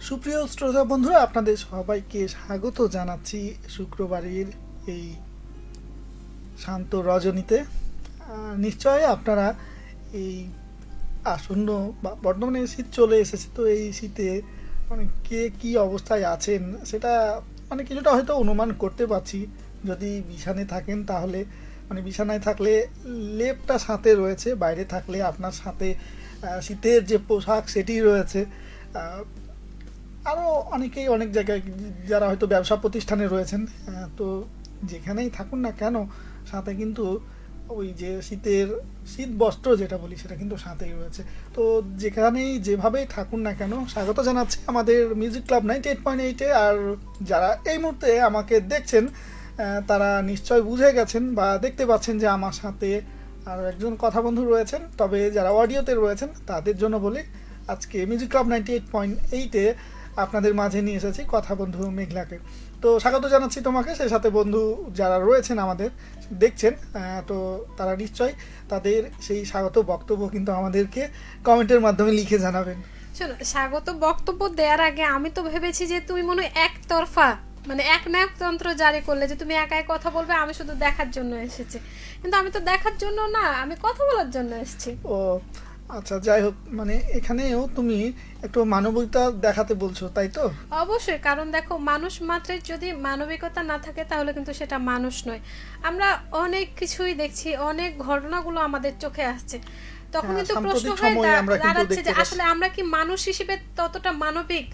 সুপ্রিয় শ্রোতা বন্ধুরা, আপনাদের সবাইকে স্বাগত জানাচ্ছি শুক্রবারের এই শান্ত রজনীতে। নিশ্চয়ই আপনারা এই আসন্ন বা বর্তমানে শীত চলে এসেছে, তো এই শীতে মানে কে কী অবস্থায় আছেন সেটা মানে কিছুটা হয়তো অনুমান করতে পারছি। যদি বিছানায় থাকেন তাহলে মানে বিছানায় থাকলে লেপটা সাথে রয়েছে, বাইরে থাকলে আপনার সাথে শীতের যে পোশাক সেটি রয়েছে। আরও অনেকেই অনেক জায়গায় যারা হয়তো ব্যবসা প্রতিষ্ঠানে রয়েছেন, তো যেখানেই থাকুন না কেন সাথে কিন্তু ওই যে শীত বস্ত্র যেটা বলি সেটা কিন্তু সাথেই রয়েছে। তো যেখানেই যেভাবেই থাকুন না কেন স্বাগত জানাচ্ছি আমাদের মিউজিক ক্লাব 98.8-এ। আর যারা এই মুহূর্তে আমাকে দেখছেন তারা নিশ্চয় বুঝে গেছেন বা দেখতে পাচ্ছেন যে আমার সাথে আরও একজন কথা বন্ধু রয়েছেন। তবে যারা অডিওতে রয়েছেন তাদের জন্য বলি, আজকে মিউজিক ক্লাব 98.8-এ আপনাদের মাঝে নিয়ে এসেছি কথা বন্ধু মেঘলাকে। তো স্বাগত জানাচ্ছি তোমাকে, সেই সাথে বন্ধু যারা রয়েছেন আমাদের দেখছেন, তো তারা নিশ্চয় তাদের সেই স্বাগত বক্তব্য কিন্তু আমাদেরকে কমেন্টের মাধ্যমে লিখে জানাবেন। শোনো, স্বাগত বক্তব্য দেওয়ার আগে আমি তো ভেবেছি যে তুমি মনে হয় একতরফা মানে একনায়কতন্ত্র জারি করলে যে তুমি একাই কথা বলবে, আমি শুধু দেখার জন্য এসেছি। কিন্তু আমি তো দেখার জন্য না, আমি কথা বলার জন্য এসেছি। ও আচ্ছা, যাই হোক, মানে এখানেও তুমি একটু মানবিকতা দেখাতে বলছো, তাই তো? অবশ্যই, কারণ দেখো, মানুষ মাত্রই যদি মানবিকতা না থাকে তাহলে কিন্তু সেটা মানুষ নয়। আমরা অনেক কিছুই দেখছি, অনেক ঘটনাগুলো আমাদের চোখে আসছে, তখন কিন্তু প্রশ্ন হয়ে দাঁড়াচ্ছে যে আসলে আমরা কি মানুষ হিসেবে ততটা মানবিক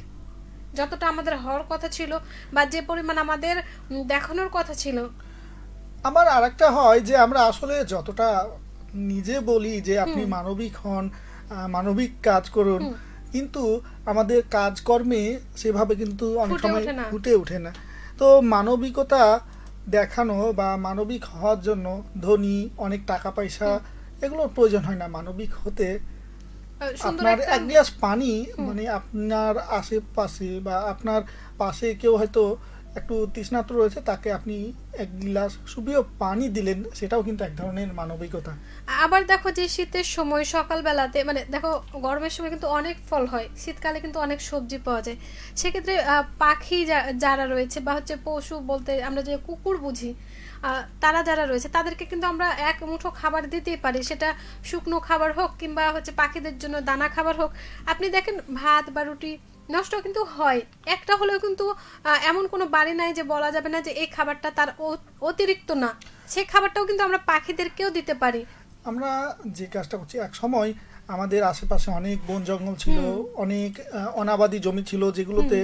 যতটা আমাদের হওয়ার কথা ছিল বা যে পরিমাণ আমাদের দেখানোর কথা ছিল। আমার আরেকটা হয় যে আমরা আসলে যতটা নিজে বলি যে আপনি মানবিক হন, মানবিক কাজ করুন, কিন্তু আমাদের কাজকর্মে সেভাবে কিন্তু অনেক সময় ফুটে ওঠে না। তো মানবিকতা দেখানো বা মানবিক হওয়ার জন্য ধনী, অনেক টাকা পয়সা এগুলোর প্রয়োজন হয় না। মানবিক হতে আপনার এক গ্লাস পানি, মানে আপনার আশেপাশে বা আপনার পাশে কেউ হয়তো একটু তৃষ্ণার্ত রয়েছে, তাকে আপনি এক গ্লাস সুপেয় পানি দিলেন, সেটাও কিন্তু এক ধরনের মানবিকতা। আবার দেখো যে শীতের সময় সকালবেলাতে মানে দেখো, গরমের সময় কিন্তু অনেক ফল হয়, শীতকালে কিন্তু অনেক সবজি পাওয়া যায়। সেক্ষেত্রে পাখি যারা রয়েছে বা হচ্ছে পশু বলতে আমরা যে কুকুর বুঝি, তারা যারা রয়েছে তাদেরকে কিন্তু আমরা এক মুঠো খাবার দিতেই পারি, সেটা শুকনো খাবার হোক কিংবা হচ্ছে পাখিদের জন্য দানা খাবার হোক। আপনি দেখেন ভাত বা রুটি নষ্ট কিন্তু হয়, একটা হলেও কিন্তু এমন কোনো বাড়ি নাই যে বলা যাবে না যে এই খাবারটা তার অতিরিক্ত না, সেই খাবারটাও কিন্তু আমরা পাখিদেরকেও দিতে পারি। আমরা যে কাজটা করছি, এক সময় আমাদের আশেপাশে অনেক বন জঙ্গল ছিল, অনেক অনাবাদি জমি ছিল যেগুলোতে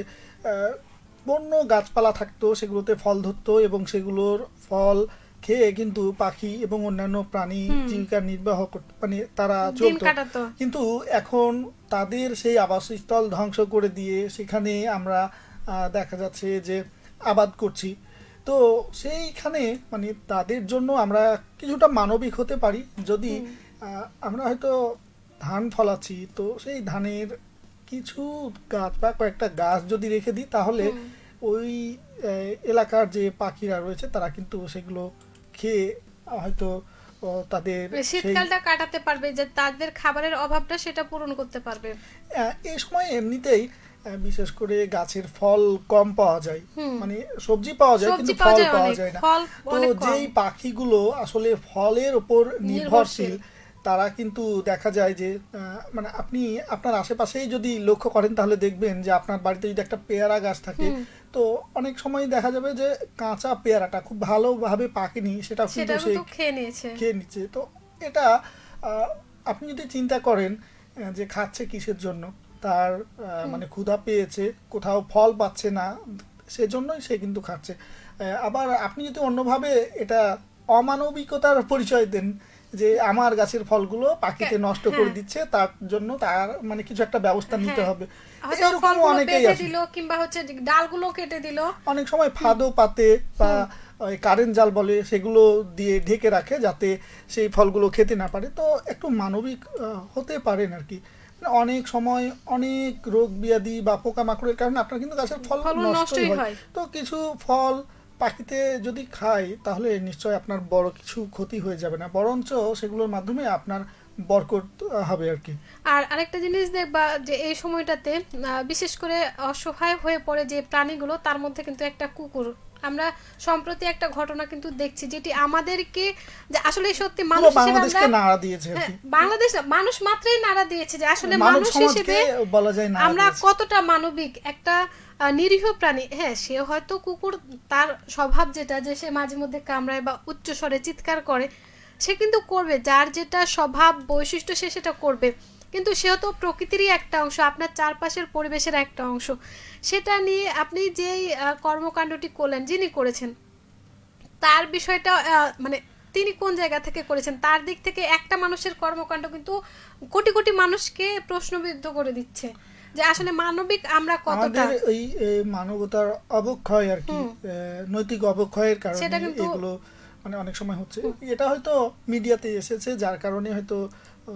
বন্য গাছপালা থাকতো, সেগুলোতে ফল ধরতো এবং সেগুলোর ফল খেয়ে কিন্তু পাখি এবং অন্যান্য প্রাণী জীবিকা নির্বাহ করত, মানে তারা চলতো। কিন্তু এখন তাদের সেই আবাসস্থল ধ্বংস করে দিয়ে সেখানে আমরা দেখা যাচ্ছে যে আবাদ করছি। তো সেইখানে মানে তাদের জন্য আমরা কিছুটা মানবিক হতে পারি যদি আমরা হয়তো ধান ফলাচ্ছি, তো সেই ধানের কিছু গাছ বা কয়েকটা গাছ যদি রেখে দিই, তাহলে ওই এলাকার যে পাখিরা রয়েছে তারা কিন্তু সেগুলো খেয়ে হয়তো তাদের শীতকালটা কাটাতে পারবে, যে তাদের খাবারের অভাবটা সেটা পূরণ করতে পারবে। এই সময় এমনিতেই বিশেষ করে গাছের ফল কম পাওয়া যায়, মানে সবজি পাওয়া যায় কিন্তু ফল পাওয়া যায় না। তো যেই পাখিগুলো আসলে ফলের উপর নির্ভরশীল, তারা কিন্তু দেখা যায় যে মানে আপনি আপনার আশেপাশেই যদি লক্ষ্য করেন তাহলে দেখবেন যে আপনার বাড়িতে যদি একটা পেয়ারা গাছ থাকে, তো অনেক সময় দেখা যাবে যে কাঁচা পেয়ারাটা খুব ভালোভাবে পাকেনি, সেটা কিন্তু সে খেয়ে নিচ্ছে। তো এটা আপনি যদি চিন্তা করেন যে খাচ্ছে কিসের জন্য, তার মানে ক্ষুধা পেয়েছে, কোথাও ফল পাচ্ছে না, সেজন্যই সে কিন্তু খাচ্ছে। আবার আপনি যদি অন্যভাবে এটা অমানবিকতার পরিচয় দেন যে আমার গাছের ফলগুলো পাখিতে নষ্ট করে দিচ্ছে, তার জন্য তার মানে কিছু একটা ব্যবস্থা নিতে হবে, এরকম অনেকেই আছে। কিংবা হচ্ছে ডালগুলো কেটে দিল, অনেক সময় ফাঁদও পাতে বা কারেন্ট জাল বলে, সেগুলো দিয়ে ঢেকে রাখে যাতে সেই ফলগুলো খেতে না পারে। তো একটু মানবিক হতে পারেন আর কি। অনেক সময় অনেক রোগ ব্যাধি বা পোকামাকড়ের কারণে আপনার কিন্তু গাছের ফল নষ্টই হয়। তো কিছু ফল পাখিতে যদি খায় তাহলে নিশ্চয় আপনার বড় কিছু ক্ষতি হয়ে যাবে না, বরঞ্চ সেগুলোর মাধ্যমে আপনার বরকত হবে আর কি। আর আরেকটা জিনিস দেখবা যে এই সময়টাতে বিশেষ করে অসহায় হয়ে পড়ে যে প্রাণীগুলো, তার মধ্যে কিন্তু একটা কুকুর। আমরা সম্প্রতি একটা ঘটনা কিন্তু দেখছি যেটি আমাদেরকে, যে আসলে সত্যি মানুষ হিসেবে বাংলাদেশকে নাড়া দিয়েছে আর কি। বাংলাদেশ মানুষ মাত্রই নাড়া দিয়েছে যে আসলে মানুষ হিসেবে বলা যায় না আমরা কতটা মানবিক। একটা নিরীহ প্রাণী, হ্যাঁ সে হয়তো কুকুর, তার স্বভাব যেটা যে সে মাঝে মধ্যে কামড়ায় বা উচ্চ স্বরে চিৎকার করে, সে কিন্তু করবে, যার যেটা স্বভাব বৈশিষ্ট্য সে সেটা করবে, কিন্তু সেও তো প্রকৃতিরই একটা অংশ, আপনার চারপাশের পরিবেশের একটা অংশ। সেটা নিয়ে আপনি যেই কর্মকাণ্ডটি করলেন, যিনি করেছেন তার বিষয়টা মানে তিনি কোন জায়গা থেকে করেছেন, তার দিক থেকে একটা মানুষের কর্মকাণ্ড কিন্তু কোটি কোটি মানুষকে প্রশ্নবিদ্ধ করে দিচ্ছে যে আসলে মানবিক আমরা কতটা। এই মানবতার অবক্ষয় আর কি, নৈতিক অবক্ষয়ের কারণে এগুলো মানে অনেক সময় হচ্ছে। এটা হয়তো মিডিয়াতে এসেছে যার কারণে হয়তো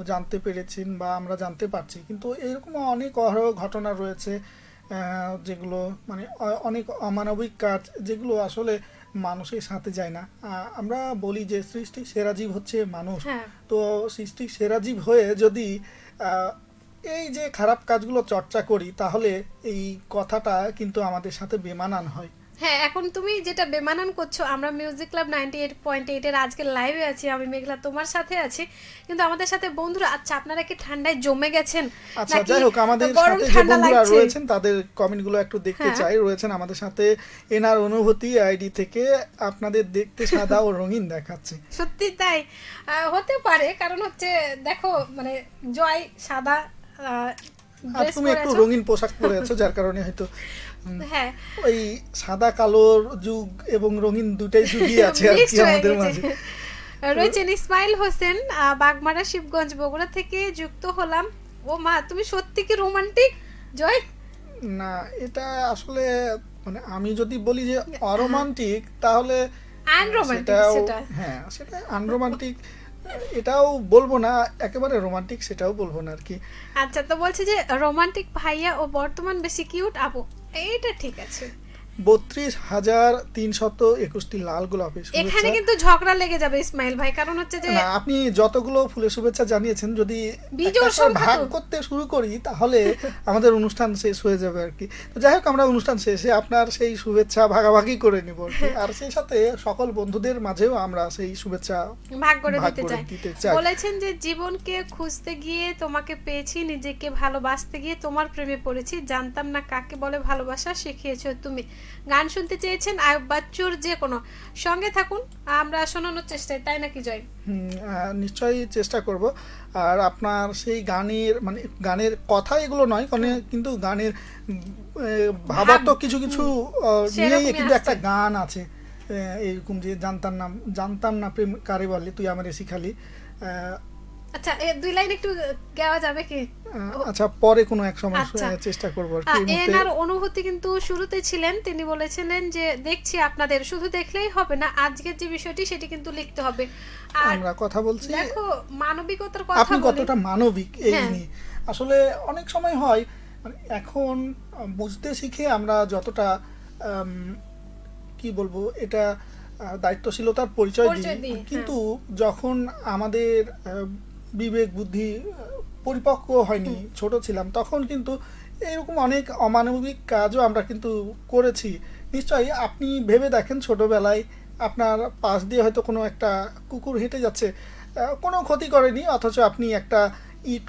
জানতে পেরেছেন বা আমরা জানতে পারছি, কিন্তু এরকম অনেক ঘটনা রয়েছে যেগুলো মানে অনেক অমানবিক কাজ, যেগুলো আসলে মানুষের সাথে যায় না। আমরা বলি যে সৃষ্টির সেরা জীব হচ্ছে মানুষ, তো সৃষ্টির সেরা জীব হয়ে যদি এই যে খারাপ কাজগুলো চর্চা করি, তাহলে এই কথাটা কিন্তু আমাদের সাথে বেমানান হয়। হ্যাঁ, এখন তুমি যেটা বেমানান করছো, আমরা মিউজিক ক্লাব 98.8 এর আজকে লাইভে আছি, আমি মেঘলা তোমার সাথে আছি, কিন্তু আমাদের সাথে বন্ধুরা, আচ্ছা আপনারা কি ঠান্ডায় জমে গেছেন? আচ্ছা যাই হোক, আমাদের সাথে যে বন্ধুরা রয়েছেন তাদের কমেন্টগুলো একটু দেখতে চাই। রয়েছেন আমাদের সাথে এনার অনুভূতি আইডি থেকে, আপনাদের দেখতে সাদা ও রঙিন দেখাচ্ছে। সত্যি তাই হতে পারে, কারণ হচ্ছে দেখো মানে জয় সাদা, তুমি একটু রঙিন পোশাক পরে আছো যার কারণে হয়তো হ্যাঁ ওই সাদা কালোর যুগ এবং রঙিন দুটাই যুগই আছে আর কি আমাদের মাঝে। রয়েছেন ইসমাইল হোসেন, বাগমারা শিবগঞ্জ বগুড়া থেকে যুক্ত হলাম। ও মা, তুমি সত্যি কি রোমান্টিক জয়? না, এটা আসলে মানে আমি যদি বলি যে অরোমান্টিক তাহলে হ্যাঁ সেটা আনরোমান্টিক এটাও বলবো না, একেবারে রোমান্টিক সেটাও বলবো না আর কি। আচ্ছা, তো বলছে যে রোমান্টিক ভাইয়া ও বর্তমান বেশি কিউট আপু, এইটা ঠিক আছে। 32,321টি লাল গোলাপের শুভেচ্ছা। এখানে কিন্তু ঝগড়া লেগে যাবে ইসমাইল ভাই, কারণ হচ্ছে যে আপনি যতগুলো ফুলের শুভেচ্ছা জানিয়েছেন যদি ভাগ করতে শুরু করি তাহলে আমাদের অনুষ্ঠান শেষ হয়ে যাবে আর কি। তো যাই হোক, আমরা অনুষ্ঠান শেষে আপনার সেই শুভেচ্ছা ভাগাভাগি করে নিব আর সেই সাথে সকল বন্ধুদের মাঝেও আমরা সেই শুভেচ্ছা ভাগ করে দিতে চাই। বলেছেন যে জীবনকে খুঁজতে গিয়ে তোমাকে পেয়েছি, নিজেকে ভালোবাসতে গিয়ে তোমার প্রেমে পড়েছি, জানতাম না কাকে বলে ভালোবাসা, শিখিয়েছো তুমি। গান শুনতে চেয়েছেন আয়ুব বাচ্চুর যে কোনো, সঙ্গে থাকুন, আমরা শোনানোর চেষ্টায়, তাই নাকি জয়? নিশ্চয়ই চেষ্টা করব। আর আপনার সেই গানের মানে গানের কথা এগুলো নয়, কিন্তু গানের ভাবাত্মক কিছু কিছু নিয়েই কিন্তু একটা গান আছে এরকম যে জানতাম না প্রেম কারে বলে তুই আমারে শিখালি। আচ্ছা, এই দুই লাইন একটু গাওয়া যাবে কি? আচ্ছা, পরে কোনো এক সময় চেষ্টা করব আর কি। এনার অনুভূতি কিন্তু শুরুতে ছিলেন, তিনি বলেছিলেন যে দেখছি আপনাদের, শুধু দেখলেই হবে না, আজকের যে বিষয়টি সেটি কিন্তু লিখতে হবে। আর আমরা কথা বলছি, দেখো মানবিকতার কথা, আপনি কতটা মানবিক এই নিয়ে আসলে অনেক সময় হয় মানে এখন বুঝতে শিখে আমরা যতটা কি বলবো এটা দায়িত্বশীলতার পরিচয় দিই, কিন্তু যখন আমাদের বিবেক বুদ্ধি পরিপক্ক হয়নি, ছোট ছিলাম, তখন কিন্তু এরকম অনেক অমানবিক কাজও আমরা কিন্তু করেছি। নিশ্চয়ই আপনি ভেবে দেখেন, ছোটবেলায় আপনার পাশ দিয়ে হয়তো কোনো একটা কুকুর হেঁটে যাচ্ছে, কোনো ক্ষতি করেনি, অথচ আপনি একটা ইট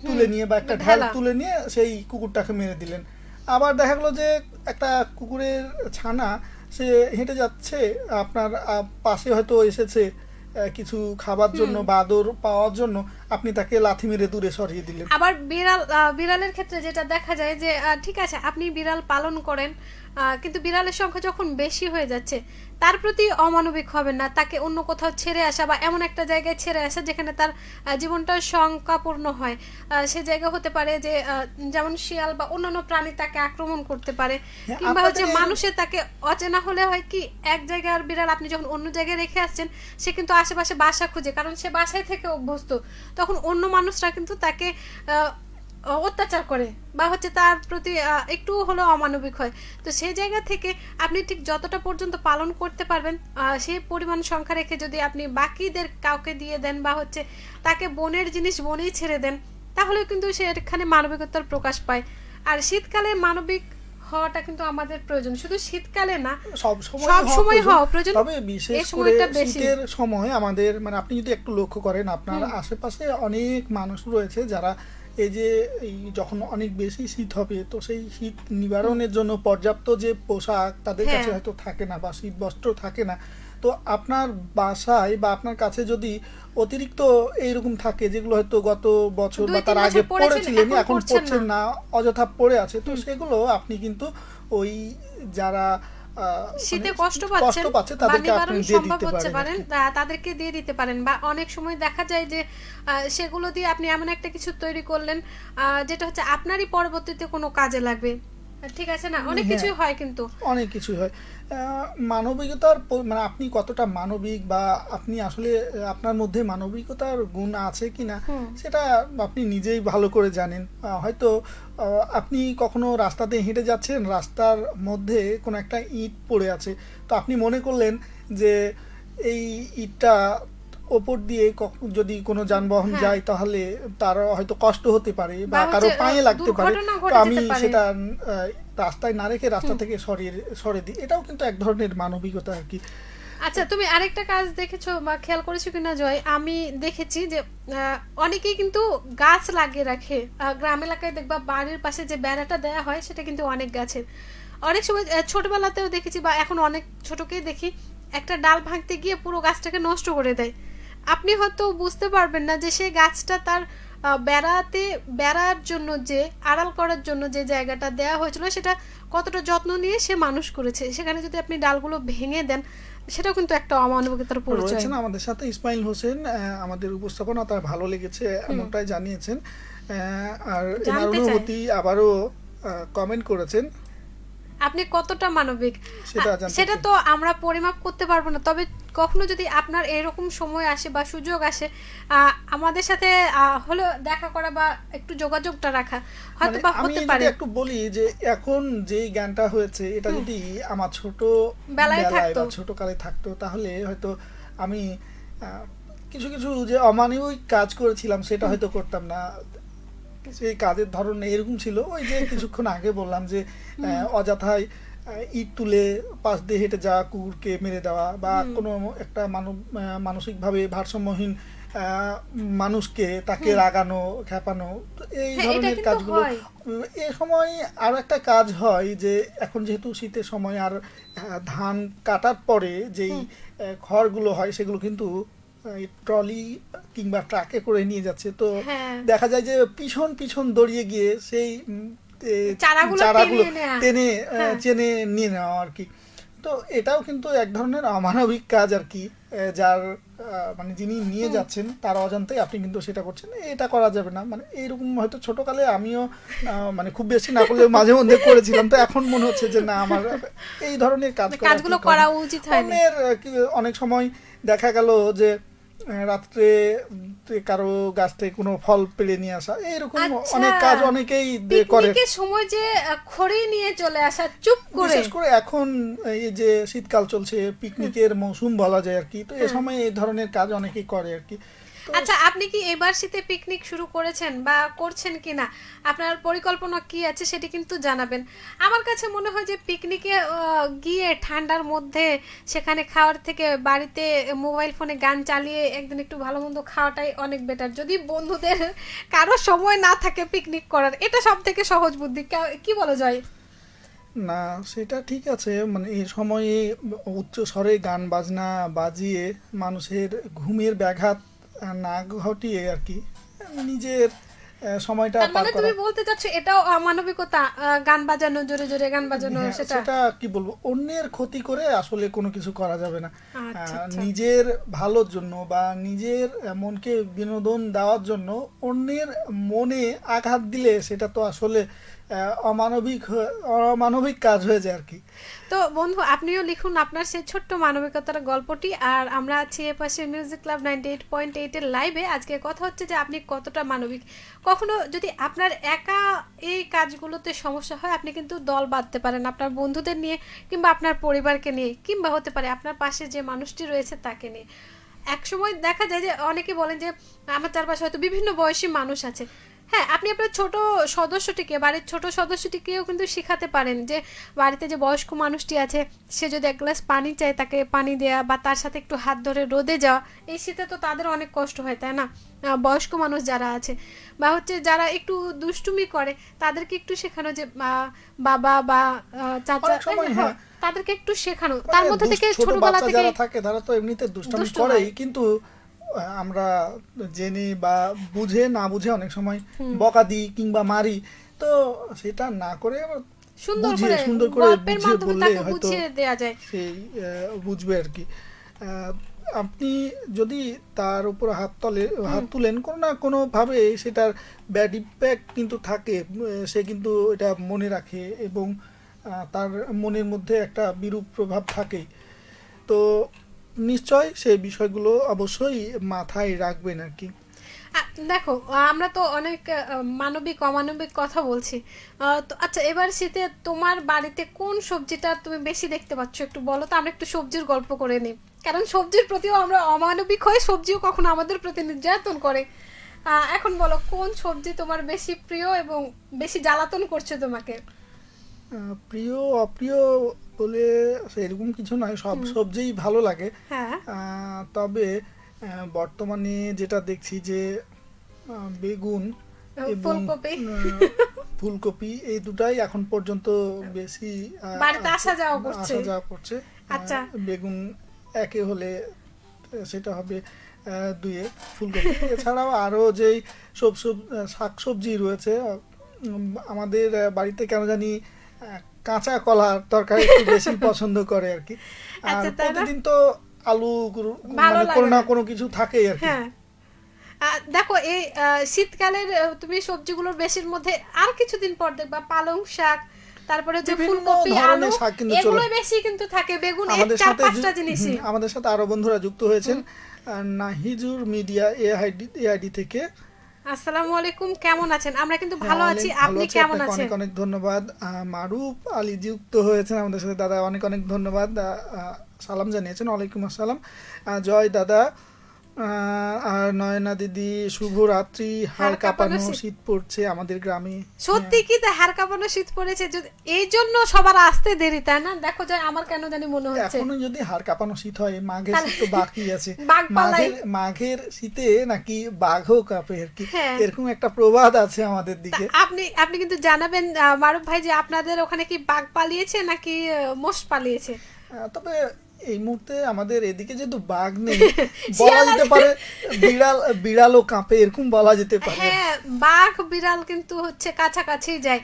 তুলে নিয়ে বা একটা ঢাল তুলে নিয়ে সেই কুকুরটাকে মেরে দিলেন। আবার দেখা গেলো যে একটা কুকুরের ছানা সে হেঁটে যাচ্ছে, আপনার পাশে হয়তো এসেছে কিছু খাবার জন্য বা আদর পাওয়ার জন্য, আপনি তাকে লাথি মেরে দূরে সরিয়ে দিলেন। আবার বিড়ালের ক্ষেত্রে যেটা দেখা যায় যে ঠিক আছে আপনি বিড়াল পালন করেন, কিন্তু বিড়ালের সংখ্যা যখন বেশি হয়ে যাচ্ছে তার প্রতি অমানবিক হবেন না, তাকে অন্য কোথাও ছেড়ে আসা বা এমন একটা জায়গায় ছেড়ে আসা যেখানে তার জীবনটা শঙ্কাপূর্ণ হয়। সে জায়গা হতে পারে যে যেমন শিয়াল বা অন্যান্য প্রাণী তাকে আক্রমণ করতে পারে, কিংবা হচ্ছে মানুষের তাকে অচেনা হলে হয় কি, এক জায়গার বিড়াল আপনি যখন অন্য জায়গায় রেখে আসছেন, সে কিন্তু আশেপাশে বাসা খুঁজে, কারণ সে বাসায় থেকে অভ্যস্ত, তখন অন্য মানুষরা কিন্তু তাকে অত্যাচার করে বা হচ্ছে তার প্রতি একটু হলেও অমানবিক হয়, তো সেই জায়গা থেকে আপনি ঠিক যতটা পর্যন্ত পালন করতে পারবেন সেই পরিমাণ সংখ্যা রেখে যদি আপনি বাকিদের কাউকে দিয়ে দেন বা হচ্ছে তাকে বনের জিনিস বনেই ছেড়ে দেন, তাহলে কিন্তু সেখানে মানবিকতার প্রকাশ পায়। আর শীতকালে মানবিক হওয়াটা কিন্তু আমাদের প্রয়োজন, শুধু শীতকালে না, সব সময় হওয়া প্রয়োজন। তবে বিশেষ করে শীতের সময় আমাদের মানে আপনি যদি একটু লক্ষ্য করেন আপনার আশেপাশে অনেক মানুষ রয়েছে যারা এই যে যখন অনেক বেশি শীত হবে তো সেই শীত নিবারণের জন্য পর্যাপ্ত যে পোশাক তাদের কাছে হয়তো থাকে না বা শীত বস্ত্র থাকে না। তো আপনার বাসায় বা আপনার কাছে যদি অতিরিক্ত এইরকম থাকে যেগুলো হয়তো গত বছর বা তার আগে পড়েছিলেন এখন পড়ছেন না, অযথা পড়ে আছে, তো সেগুলো আপনি কিন্তু ওই যারা শীতে কষ্ট পাচ্ছে তাদেরকে আপনি দিয়ে দিতে পারেন, তাদেরকে দিয়ে দিতে পারেন। বা অনেক সময় দেখা যায় যে সেগুলো দিয়ে আপনি এমন একটা কিছু তৈরি করলেন যেটা হচ্ছে আপনারই পরবর্তীতে কোনো কাজে লাগবে, ঠিক আছে না? অনেক কিছুই হয়, কিন্তু অনেক কিছুই হয়। মানবিকতার মানে আপনি কতটা মানবিক বা আপনি আসলে আপনার মধ্যে মানবিকতার গুণ আছে কিনা সেটা আপনি নিজেই ভালো করে জানেন। হয়তো আপনি কখনো রাস্তাতে হেঁটে যাচ্ছেন, রাস্তার মধ্যে কোনো একটা ইট পড়ে আছে, তো আপনি মনে করলেন যে এই ইটটা ওপর দিয়ে যদি কোনো যানবাহন যায় তাহলে তার হয়তো কষ্ট হতে পারে বা কারো পায়ে লাগতে পারে, তো আমি সেটা রাস্তায় না রেখে রাস্তা থেকে সরিয়ে দিই। এটাও কিন্তু এক ধরনের মানবিকতা আর কি। আচ্ছা, তুমি আরেকটা কাজ দেখেছো বা খেয়াল করেছো কিনা জয়, আমি দেখেছি যে অনেকেই কিন্তু গাছ লাগিয়ে রাখে। গ্রাম এলাকায় দেখবা বাড়ির পাশে যে বেড়াটা দেয়া হয় সেটা কিন্তু অনেক গাছের। অনেক সময় ছোটবেলাতেও দেখেছি বা এখন অনেক ছোটকেই দেখি একটা ডাল ভাঙতে গিয়ে পুরো গাছটাকে নষ্ট করে দেয়। আপনি হয়তো বুঝতে পারবেন না যে সেই গাছটা তার বেড়ার জন্য যে আড়াল করার জন্য যে জায়গাটা দেয়া হয়েছিল সেটা কতটা যত্ন নিয়ে সে মানুষ করেছে, সেখানে যদি আপনি ডালগুলো ভেঙে দেন সেটাও কিন্তু একটা অমানবিকতার পরিচয়। রয়েছেন আমাদের সাথে ইসমাইল হোসেন, আমাদের উপস্থাপনা তার ভালো লেগেছে এমনটাই জানিয়েছেন, আর এনার অনুভূতি আবারও কমেন্ট করেছেন। আপনি কতটা মানবিক সেটা তো আমরা পরিমাপ করতে পারবো না, তবে কখনো যদি আপনার এরকম সময় আসে বা সুযোগ আসে আমাদের সাথে হলো দেখা করা বা একটু যোগাযোগটা রাখা হয়তো বা হতে পারে। আমি একটু বলি যে এখন যে গানটা হয়েছে এটা যদি আমার ছোট বেলায় থাকতো, ছোট কালে থাকতো, তাহলে হয়তো আমি কিছু কিছু যে অমানবিক কাজ করেছিলাম সেটা হয়তো করতাম না। সেই কাজের ধরন এরকম ছিল, ওই যে কিছুক্ষণ আগে বললাম যে অযথায় ইট তুলে পাশ দিয়ে হেঁটে যাওয়া, কুকুরকে মেরে দেওয়া বা কোনো একটা মানসিকভাবে ভারসাম্যহীন মানুষকে তাকে রাগানো, খেপানো, এই ধরনের কাজগুলো। এ সময় আরো একটা কাজ হয় যে এখন যেহেতু শীতের সময় আর ধান কাটার পরে যেই খড়গুলো হয় সেগুলো কিন্তু ট্রলি কিংবা ট্রাকে করে নিয়ে যাচ্ছে, তো দেখা যায় যে পিছন পিছন দৌড়িয়ে গিয়ে সেই চারাগুলো টেনে চেনে নিয়ে নেওয়া আর কি। তো এটাও কিন্তু এক ধরনের অমানবিক কাজ আর কি, যার মানে যিনি নিয়ে যাচ্ছেন তার অজান্তেই আপনি কিন্তু সেটা করছেন, এটা করা যাবে না। মানে এইরকম হয়তো ছোটকালে আমিও মানে খুব বেশি না করলেও মাঝে মধ্যে করেছিলাম, তো এখন মনে হচ্ছে যে না আমার এই ধরনের কাজগুলো করা উচিত হয়। অনেক সময় দেখা গেল যে রাত্রে কারো গাছ থেকে কোনো ফল পেড়ে নিয়ে আসা, এইরকম অনেক কাজ অনেকেই করে। সময় যে খড়ি নিয়ে চলে আসা চুপ করে, বিশেষ করে এখন এই যে শীতকাল চলছে পিকনিকের মৌসুম বলা যায় আর কি, তো এই সময় এই ধরনের কাজ অনেকেই করে আর কি। আচ্ছা, আপনি কি এবার শীতে পিকনিক শুরু করেছেন বা করছেন কিনা, আপনার পরিকল্পনা কি আছে সেটি কিন্তু জানাবেন। আমার কাছে মনে হয় যে পিকনিকে গিয়ে ঠান্ডার মধ্যে সেখানে খাওয়ার থেকে বাড়িতে মোবাইল ফোনে গান চালিয়ে একদিন একটু ভালো মন্দ খাওয়াটাই অনেক বেটার, যদি বন্ধুদের কারো সময় না থাকে পিকনিক করার। এটা সব থেকে সহজ বুদ্ধি, কি বলো জয়? না সেটা ঠিক আছে, মানে এই সময়ে উচ্চ স্বরে গান বাজনা বাজিয়ে মানুষের ঘুমের ব্যাঘাত না ঘটিয়ে আর কি নিজের সময়টা পার করা। তুমি বলতে চাচ্ছ এটাও অমানবিকতা, গান বাজানো, জোরে জোরে গান বাজানো? সেটা কি বলবো, অন্যের ক্ষতি করে আসলে কোনো কিছু করা যাবে না। নিজের ভালোর জন্য বা নিজের মনকে বিনোদন দেওয়ার জন্য অন্যের মনে আঘাত দিলে সেটা তো আসলে অমানবিক কাজ হয়ে যায় আর কি। তো বন্ধু, আপনিও লিখুন আপনার সেই ছোট্ট মানবিকতার গল্পটি। আর আমরা আছি এপাশে মিউজিক ক্লাব 98.8 এর লাইভে। আজকে কথা হচ্ছে যে আপনি কতটা মানবিক। কখনো যদি আপনার একা এই কাজগুলোতে সমস্যা হয়, আপনি কিন্তু দল বাঁধতে পারেন আপনার বন্ধুদের নিয়ে, কিংবা আপনার পরিবারকে নিয়ে, কিংবা হতে পারে আপনার পাশে যে মানুষটি রয়েছে তাকে নিয়ে। এক সময় দেখা যায় যে অনেকে বলেন যে আমার চারপাশে হয়তো বিভিন্ন বয়সী মানুষ আছে। হ্যাঁ, আপনি আপনার বাড়ির ছোট সদস্যটিকেও কিন্তু শেখাতে পারেন যে বাড়িতে যে বয়স্ক মানুষটি আছে, সে যদি এক গ্লাস পানি চায় তাকে পানি দেয়া, বা তার সাথে একটু হাত ধরে রোদে যাওয়া। এই শীতে তো তাদের অনেক কষ্ট হয়, তাই না? বয়স্ক মানুষ যারা আছে, বা হচ্ছে যারা একটু দুষ্টুমি করে, তাদেরকে একটু শেখানো যে বাবা বা চাচা, তাদেরকে একটু শেখানো। তার মধ্যে থেকে ছোটবেলা থেকে যারা থাকে তারা তো এমনিতে দুষ্টুমি করেই, কিন্তু আমরা জেনে বা বুঝে না বুঝে অনেক সময় বকা দিই কিংবা মারি। তো সেটা না করে সুন্দর করে বুঝিয়ে বললে হয়তো সেই বুঝবে আর কি। আপনি যদি তার উপর হাত তুলেন, কোনো না কোনো ভাবে সেটার ব্যাড ইম্প্যাক্ট কিন্তু থাকে, সে কিন্তু এটা মনে রাখে এবং তার মনের মধ্যে একটা বিরূপ প্রভাব থাকে। তো নিশ্চয় সেই বিষয়গুলো অবশ্যই মাথায় রাখবেন আর কি। দেখো, আমরা তো অনেক মানবিক অমানবিক কথা বলছি। তো আচ্ছা, এবার শীতে তোমার বাড়িতে কোন সবজিটা তুমি বেশি দেখতে পাচ্ছ একটু বলো তো, আমরা একটু সবজির গল্প করে নিই। কারণ সবজির প্রতিও আমরা অমানবিক হয়ে, সবজিও কখনো আমাদের প্রতি নির্যাতন করে। এখন বলো, কোন সবজি তোমার বেশি প্রিয় এবং বেশি জ্বালাতন করছে তোমাকে? প্রিয় অপ্রিয় বলে সেরকম কিছু নয়, সব সবজিই ভালো লাগে। তবে বর্তমানে যেটা দেখছি যে বেগুন এবং ফুলকপি এই দুটাই এখন পর্যন্ত বেশি আসা যাওয়া করছে। বেগুন একে হলে সেটা হবে দুয়ে ফুলকপি। এছাড়াও আরো যেই সব শাকসবজি রয়েছে, আমাদের বাড়িতে কেন জানি কাঁচা কলার তরকারি একটু বেশি পছন্দ করে আর কি। আর প্রতিদিন তো আলু মানে কোনো না কোনো কিছু থাকেই আর কি। দেখো, এই শীতকালের তুমি সবজিগুলোর বেশির মধ্যে আর কিছুদিন পর দেখবা পালং শাক, তারপরে যে ফুলকপি, আলু, এগুলো বেশি কিন্তু থাকে। বেগুন, এই 4-5টা জিনিসই। আমাদের সাথে আরো বন্ধুরা যুক্ত হয়েছেন নাহিজুর মিডিয়া এআইডি থেকে। আসসালামু আলাইকুম, কেমন আছেন? আমরা কিন্তু ভালো আছি, আপনি কেমন আছেন? অনেক অনেক ধন্যবাদ। মারুফ আলী যুক্ত হয়েছেন আমাদের সাথে, দাদা অনেক অনেক ধন্যবাদ, সালাম জানিয়েছেন। ওয়ালাইকুম আসসালাম। জয় দাদা আর নয়না দিদি, শুভ রাত্রি। হাড় কাঁপানো শীত পড়ছে আমাদের গ্রামে। সত্যি কি হাড় কাঁপানো শীত পড়েছে, এই জন্য সবার আসতে দেরি, তাই না? দেখো যায়, আমার কেন জানি মনে হচ্ছে এখনো যদি হাড় কাঁপানো শীত হয়, মাঘের শীত তো বাকি আছে। মাঘের শীতে নাকি বাঘও কাঁপে আর কি, এরকম একটা প্রবাদ আছে আমাদের দিকে। আপনি কিন্তু জানাবেন মারুফ ভাই যে আপনাদের ওখানে কি বাঘ পালিয়েছে নাকি মোষ পালিয়েছে? তবে এই মুহূর্তে আমাদের এদিকে যেহেতু বাঘ নেই, বলা যেতে পারে বিড়ালও কাঁপে, এরকম বলা যেতে পারে। হ্যাঁ, বাঘ বিড়াল কিন্তু হচ্ছে কাছাকাছি যায়।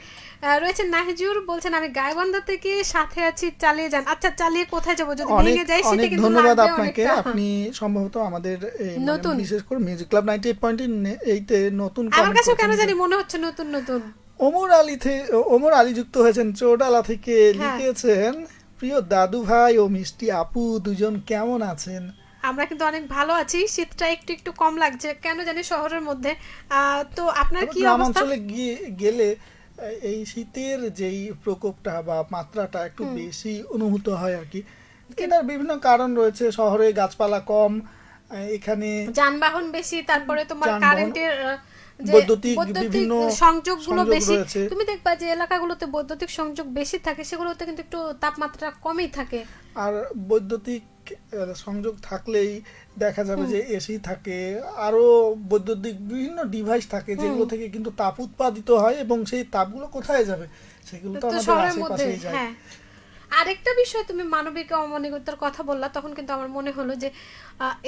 রয়েছেন নাহিজুর, বলছেন আমি গাইবান্ধা থেকে সাথে আছি, চালিয়ে যান। আচ্ছা, চালিয়ে কোথায় যাবো যদি ভেঙে যায়? অনেক ধন্যবাদ আপনাকে। আপনি সম্ভবত আমাদের নতুন, বিশেষ করে মিউজিক ক্লাব 98.8 এ নতুন। আমার কাছে কেন জানি মনে হচ্ছে নতুন নতুন। ওমর আলী যুক্ত হয়েছেন চৌডালা থেকে, লিখেছেন প্রিয় দাদু ভাই ও মিষ্টি আপু দুজন কেমন আছেন? আমরা কিন্তু অনেক ভালো আছি। শীতটা একটু একটু কম লাগছে কেন জানি শহরের মধ্যে। তো আপনার কি অবস্থা? গ্রামাঞ্চলে গেলে এই শীতের যেই প্রকোপটা বা মাত্রাটা একটু বেশি অনুভূত হয় আর কি। এটার বিভিন্ন কারণ রয়েছে। শহরে গাছপালা কম, এখানে যানবাহন বেশি, তারপরে তোমার কারেন্টের বৈদ্যুতিক বিভিন্ন সংযোগগুলো বেশি। তুমি দেখবা যে এলাকাগুলোতে বৈদ্যুতিক সংযোগ বেশি থাকে, সেগুলোতে কিন্তু একটু তাপমাত্রা কমই থাকে। আর বৈদ্যুতিক সংযোগ থাকলেই দেখা যাবে যে এসি থাকে, আরো বৈদ্যুতিক বিভিন্ন ডিভাইস থাকে, যেগুলো থেকে কিন্তু তাপ উৎপাদিত হয় এবং সেই তাপগুলো কোথায় যাবে? সেগুলো তো আমাদের আশেপাশেই যায়। আরেকটা বিষয়, তুমি মানবিক অমানবিকতার কথা বললা, তখন কিন্তু আমার মনে হলো যে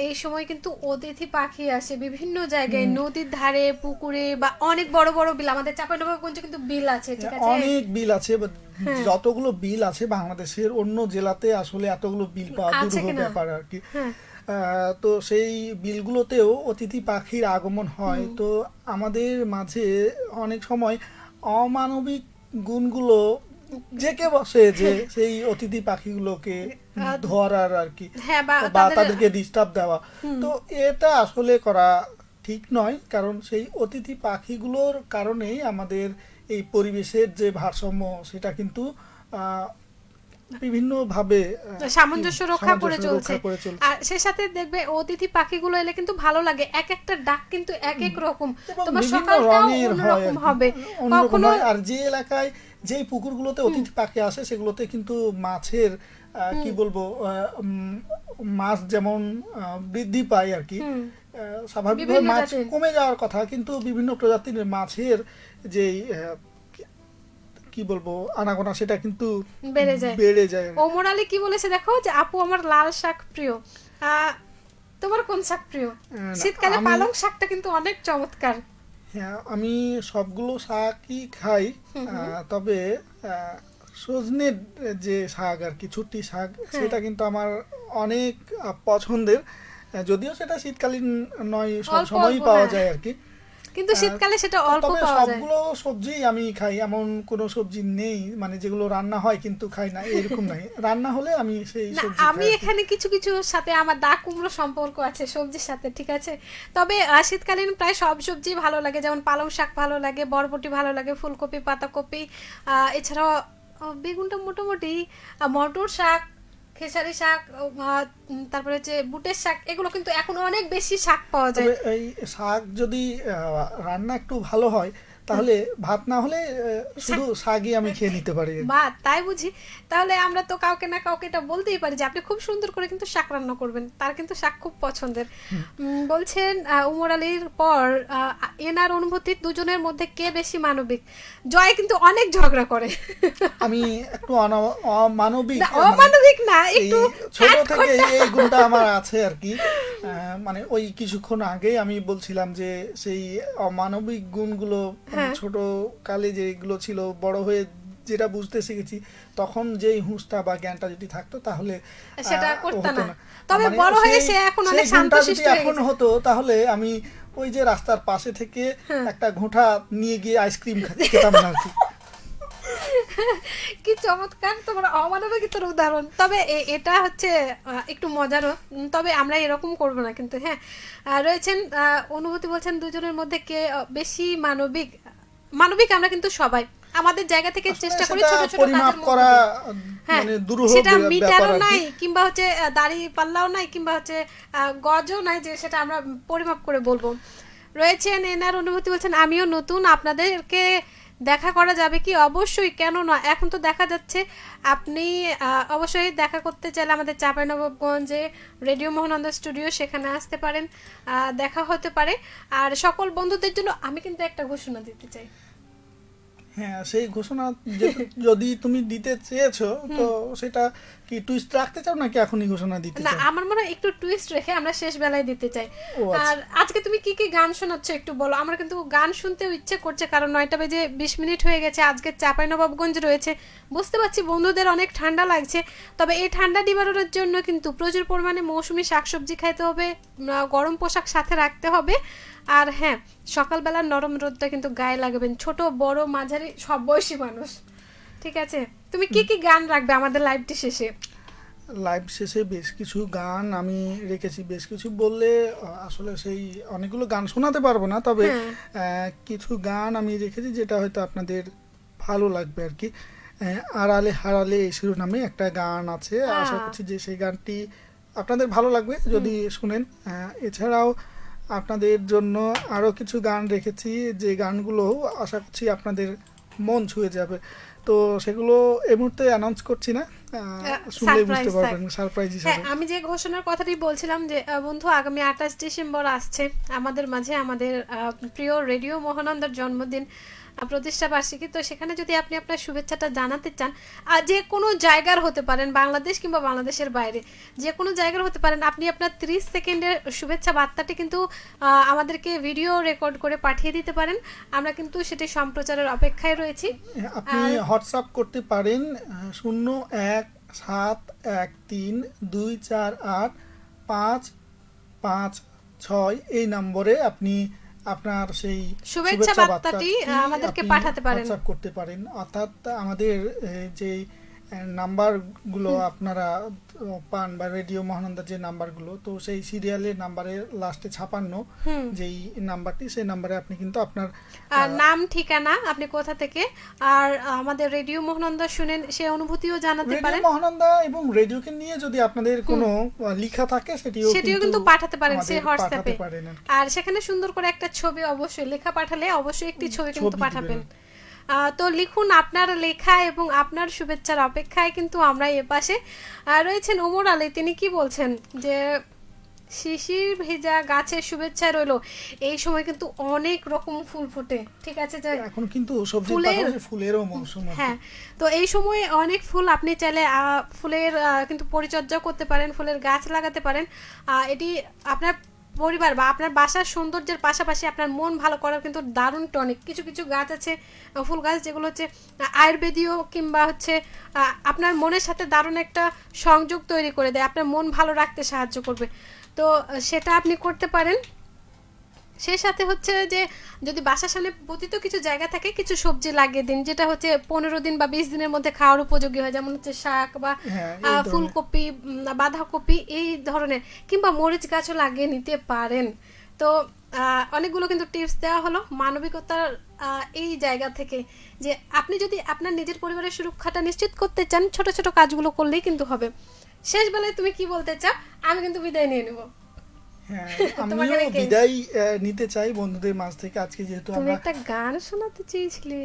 এই সময় কিন্তু অতিথি পাখি আসে বিভিন্ন জায়গায়, নদীর ধারে, পুকুরে, বা অনেক বড় বড় বিল। আমাদের চাঁপাইনবাবগঞ্জে কিন্তু বিল আছে, ঠিক আছে, অনেক বিল আছে। যতগুলো বিল আছে বাংলাদেশের অন্য জেলাতে আসলে এতগুলো বিল পাওয়া দুরূহ ব্যাপার আর কি। তো সেই বিলগুলোতেও অতিথি পাখির আগমন হয়। তো আমাদের মাঝে অনেক সময় অমানবিক গুণগুলো জেকে বসে যে সেই অতিথি পাখিগুলোকে ধরার আর কি, হ্যাঁ, বা তাদেরকে ডিস্টার্ব দেওয়া। তো এটা আসলে করা ঠিক নয়, কারণ সেই অতিথি পাখিগুলোর কারণেই আমাদের এই পরিবেশের যে ভারসাম্য সেটা কিন্তু বিভিন্ন ভাবে সামঞ্জস্য রক্ষা করে চলছে। আর সেই সাথে দেখবে অতিথি পাখিগুলো এলে কিন্তু ভালো লাগে, এক একটা ডাক কিন্তু এক এক রকম, তোমার সকালটাও অন্যরকম হবে। কখনো আর যে এলাকায় যেই পুকুরগুলোতে অতিথি পাখি আসে সেগুলোতে কিন্তু মাছের কি বলবো মাছ যেমন বৃদ্ধি পায় আর কি, স্বাভাবিকভাবে মাছ কমে যাওয়ার কথা, কিন্তু বিভিন্ন প্রজাতির মাছের যেই কি বলবো আনাগোনা সেটা কিন্তু বেড়ে যায়। ওমর আলী কি বলেছে দেখো, যে আপু আমার লাল শাক প্রিয়, তোমার কোন শাক প্রিয়? শীতকালে পালং শাকটা কিন্তু অনেক চমৎকার। হ্যাঁ, আমি সবগুলো শাকই খাই, তবে সজনের যে শাক আর কি, ছুটি শাক, সেটা কিন্তু আমার অনেক পছন্দের, যদিও সেটা শীতকালীন নয়, সব সময়ই পাওয়া যায় আর কি, কিন্তু শীতকালে সেটা অল্প পাওয়া যায়। সবগুলো সবজি আমি খাই, এমন কোনো সবজি নেই মানে যেগুলো রান্না হয় কিন্তু খাই না, এরকম নাই। রান্না হলে আমি সেই সবজি আমি এখানে কিছু কিছু সাথে আমার দা কুমড়ো সম্পর্ক আছে সবজির সাথে, ঠিক আছে। তবে শীতকালীন প্রায় সব সবজি ভালো লাগে, যেমন পালং শাক ভালো লাগে, বরবটি ভালো লাগে, ফুলকপি, পাতাকপি, এছাড়াও বেগুনটা মোটামুটি, মটর শাক, খেসারি শাক, তারপরে হচ্ছে বুটের শাক, এগুলো কিন্তু এখন অনেক বেশি শাক পাওয়া যায়। এই শাক যদি রান্না একটু ভালো হয় তাহলে ভাত না হলে শুধু শাকই আমি খেয়ে নিতে পারি। বা তাই বুঝি, তাহলে আমরা তো কাউকে না কাউকে এটা বলতেই পারি যে আপনি খুব সুন্দর করে কিন্তু শাক রান্না করবেন, তার কিন্তু শাক খুব পছন্দের। বলছেন উমর আলীর পর এনার অনুভূতি দুজনের মধ্যে কে বেশি মানবিক? জয় কিন্তু অনেক ঝগড়া করে। আমি একটু অমানবিক না, একটু ছোট থেকে এই গুণটা আমার আছে আর কি, মানে ওই কিছুক্ষণ আগে আমি বলছিলাম যে সেই অমানবিক গুণগুলো ছোট কালে যেগুলো ছিল, বড় হয়ে যেটা বুঝতে শিখেছি, তখন যেই হুঁশটা বা জ্ঞানটা যদি থাকতো তাহলে সেটা করতে না। তবে বড় হয়ে সে এখন অনেক শান্তশিষ্ট হয়ে গেছে। এখন হতো তাহলে আমি ওই যে রাস্তার পাশে থেকে একটা ঘোঁটা নিয়ে গিয়ে আইসক্রিম খেতাম না আর কি। কি চমৎকার তোমার অমানবিকতার উদাহরণ। তবে এটা হচ্ছে একটু মজারও, তবে আমরা এরকম করব না কিন্তু। হ্যাঁ, রয়েছেন অনুভূতি বলছেন দুজনের মধ্যে কে বেশি মানবিক? মানবিক আমরা কিন্তু সবাই আমাদের জায়গা থেকে চেষ্টা করি ছোট ছোট কাজের করা, মানে দুরূহ সেটা মিটারও নাই, কিংবা হচ্ছে দাড়ি পাল্লাও নাই, কিংবা হচ্ছে গজও নাই যে সেটা আমরা পরিমাপ করে বলবো। রয়েছেন এনার অনুভূতি বলছেন আমিও নতুন, আপনাদেরকে দেখা করা যাবে কি? অবশ্যই, কেন না, এখন তো দেখা যাচ্ছে। আপনি অবশ্যই দেখা করতে চাইলে আমাদের চাঁপাইনবাবগঞ্জে রেডিও মহানন্দ স্টুডিও, সেখানে আসতে পারেন, দেখা হতে পারে। আর সকল বন্ধুদের জন্য আমি কিন্তু একটা ঘোষণা দিতে চাই। হ্যাঁ, সেই ঘোষণা যদি তুমি দিতে চেয়েছো তো সেটা কি টুইস্ট রাখতে চাও নাকি এখনই ঘোষণা দিতে চাও? না, আমার মনে হয় একটু টুইস্ট রেখে আমরা শেষ বেলায় দিতে চাই। আর আজকে তুমি কি কি গান শোনাচ্ছ একটু বলো, আমার কিন্তু গান শুনতেও ইচ্ছে করছে, কারণ 9টা বেজে 20 মিনিট হয়ে গেছে। আজকে চাঁপাইনবাবগঞ্জ রয়েছে, বুঝতে পারছি বন্ধুদের অনেক ঠান্ডা লাগছে, তবে এই ঠান্ডা নিবারণের জন্য কিন্তু প্রচুর পরিমাণে মৌসুমী শাকসবজি খাইতে হবে, গরম পোশাক সাথে রাখতে হবে। আর হ্যাঁ, সকালবেলার নরম রোদটা কিন্তু গায়ে লাগবেন, ছোট বড় মাঝারি সব বয়সী মানুষ, ঠিক আছে? তুমি কি কি গান রাখবে আমাদের লাইভটি শেষে? লাইভ শেষে বেশ কিছু গান আমি রেখেছি, বেশ কিছু বললে আসলে সেই অনেকগুলো গান শোনাতে পারবো না, তবে কিছু গান আমি রেখেছি যেটা হয়তো আপনাদের ভালো লাগবে আর কি। আড়ালে হারালে এই শিরোনামে একটা গান আছে, আশা করছি যে সেই গানটি আপনাদের ভালো লাগবে যদি শুনেন। এছাড়াও আপনাদের জন্য আরও কিছু গান রেখেছি যে গানগুলো আশা করছি আপনাদের মন ছুঁয়ে যাবে, তো সেগুলো এই মুহূর্তে অ্যানাউন্স করছি না, শুনলে বুঝতে পারবেন সারপ্রাইজ হিসেবে। আমি যে ঘোষণার কথাটি বলছিলাম যে বন্ধু, আগামী 28 ডিসেম্বর আসছে আমাদের মাঝে আমাদের প্রিয় রেডিও মহানন্দার জন্মদিন, প্রতিষ্ঠা বার্ষিকী। তো সেখানে যদি আপনি আপনার শুভেচ্ছাটা জানাতে চান, যে কোনো জায়গার হতে পারেন, বাংলাদেশ কিংবা বাংলাদেশের বাইরে যে কোনো জায়গার হতে পারেন, আপনি আপনার 30 সেকেন্ডের শুভেচ্ছা বার্তাটি কিন্তু আমাদেরকে ভিডিও রেকর্ড করে পাঠিয়ে দিতে পারেন, আমরা কিন্তু সেটি সম্প্রচারের অপেক্ষায় রয়েছি। আপনি হোয়াটসঅ্যাপ করতে পারেন 017132485556 এই নম্বরে আপনি আপনার সেই শুভেচ্ছা বার্তাটি আমাদেরকে পাঠাতে পারেন, WhatsApp করতে পারেন। অর্থাৎ আমাদের যে নাম্বারগুলো আপনারা পান বা রেডিও মহানন্দার যে নাম্বারগুলো, তো সেই সিরিয়ালের নাম্বারের লাস্টে 56 যেই নাম্বারটি, সেই নাম্বারে আপনি কিন্তু আপনার নাম, ঠিকানা, আপনি কোথা থেকে আর আমাদের রেডিও মহানন্দা শুনেন সেই অনুভূতিও জানাতে পারেন। রেডিও মহানন্দা এবং রেডিওকে নিয়ে যদি আপনাদের কোনো লেখা থাকে সেটিও কিন্তু পাঠাতে পারেন সেই হোয়াটসঅ্যাপে। আর সেখানে সুন্দর করে একটা ছবি, অবশ্যই লেখা পাঠালে অবশ্যই একটি ছবি কিন্তু পাঠাবেন। তো লিখুন আপনার লেখা এবং আপনার শুভেচ্ছার অপেক্ষায় কিন্তু আমরা এপাশে রয়েছেন ওমর আলী, তিনি কি বলছেন যে শিশির ভেজা গাছের শুভেচ্ছা রইলো। এই সময় কিন্তু অনেক রকম ফুল ফোটে, ঠিক আছে, এখন কিন্তু সবজির পাশাপাশি ফুলেরও মৌসুম। হ্যাঁ, তো এই সময় অনেক ফুল, আপনি চাইলে ফুলের কিন্তু পরিচর্যা করতে পারেন, ফুলের গাছ লাগাতে পারেন। এটি আপনার পরিবার বা আপনার বাসার সৌন্দর্যের পাশাপাশি আপনার মন ভালো করার কিন্তু দারুণ টনিক। কিছু কিছু গাছ আছে, ফুল গাছ, যেগুলো হচ্ছে আয়ুর্বেদীয় কিংবা হচ্ছে আপনার মনের সাথে দারুণ একটা সংযোগ তৈরি করে দেয়, আপনার মন ভালো রাখতে সাহায্য করবে। তো সেটা আপনি করতে পারেন। সেই সাথে হচ্ছে যে যদি বাসার সামনে পতিত কিছু জায়গা থাকে, কিছু সবজি লাগিয়ে দিন, যেটা হচ্ছে 15 দিন বা 20 দিনের মধ্যে খাওয়ার উপযোগী হয়, যেমন হচ্ছে শাক বা ফুলকপি, বাঁধাকপি এই ধরনের, কিংবা মরিচ গাছও লাগিয়ে নিতে পারেন। তো অনেকগুলো কিন্তু টিপস দেওয়া হলো মানবিকতার এই জায়গা থেকে, যে আপনি যদি আপনার নিজের পরিবারের সুরক্ষাটা নিশ্চিত করতে চান, ছোট ছোট কাজগুলো করলেই কিন্তু হবে। শেষ বেলায় তুমি কি বলতে চাও? আমি কিন্তু বিদায় নিয়ে নেব। হ্যাঁ, আমিও বিদায় নিতে চাই বন্ধুদের মাঝ থেকে। আজকে যেহেতু তুমি একটা গান শোনাতে চেয়েছিলে,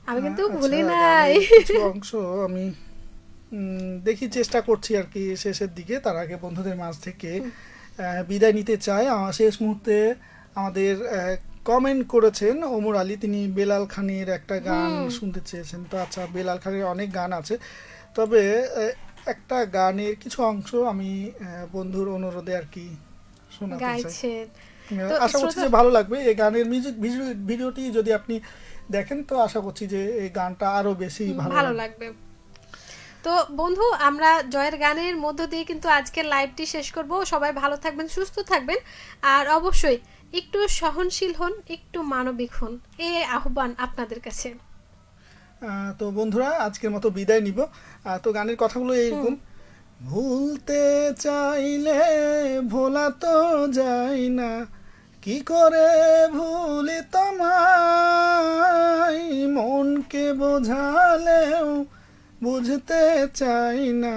আমি কিন্তু ভুলি নাই। কিছু অংশ আমি দেখি, চেষ্টা করছি আর কি শেষের দিকে। তার আগে বন্ধুদের মাঝ থেকে বিদায় নিতে চাই। শেষ মুহূর্তে আমাদের কমেন্ট করেছেন ওমর আলী, তিনি বেলাল খানের একটা গান শুনতে চেয়েছেন। তো আচ্ছা, বেলাল খানের অনেক গান আছে, তবে একটা গানের কিছু অংশ আমি বন্ধুর অনুরোধে আর কি শোনাতে চাই। আশা করছি যে ভালো লাগবে। এই গানের মিউজিক ভিডিওটি যদি আপনি দেখেন, তো আশা করছি যে এই গানটা আরো বেশি ভালো লাগবে। তো বন্ধু, আমরা জয়ের গানের মধ্য দিয়ে কিন্তু আজকের লাইভটি শেষ করব। সবাই ভালো থাকবেন, সুস্থ থাকবেন, আর অবশ্যই একটু সহনশীল হন, একটু মানবিক হন, এই আহ্বান আপনাদের কাছে। তো বন্ধুরা, আজকের মতো বিদায় নিব। তো গানের কথাগুলো এইরকম: ভুলতে চাইলে ভোলা তো যায় না, কি করে ভুলি তোমায়, মনকে বোঝালেও বুঝতে চাই না,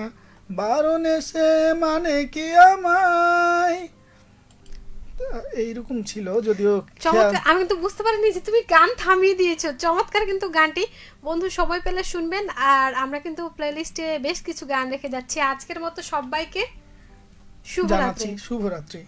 বারণে সে মানে কি আমায়। এইরকম ছিল, যদিও চমৎকার। আমি কিন্তু বুঝতে পারিনি যে তুমি গান থামিয়ে দিয়েছো। চমৎকার কিন্তু গানটি, বন্ধু সবাই পেলে শুনবেন। আর আমরা কিন্তু প্লেলিস্টে বেশ কিছু গান রেখে যাচ্ছি। আজকের মতো সবাইকে শুভরাত্রি।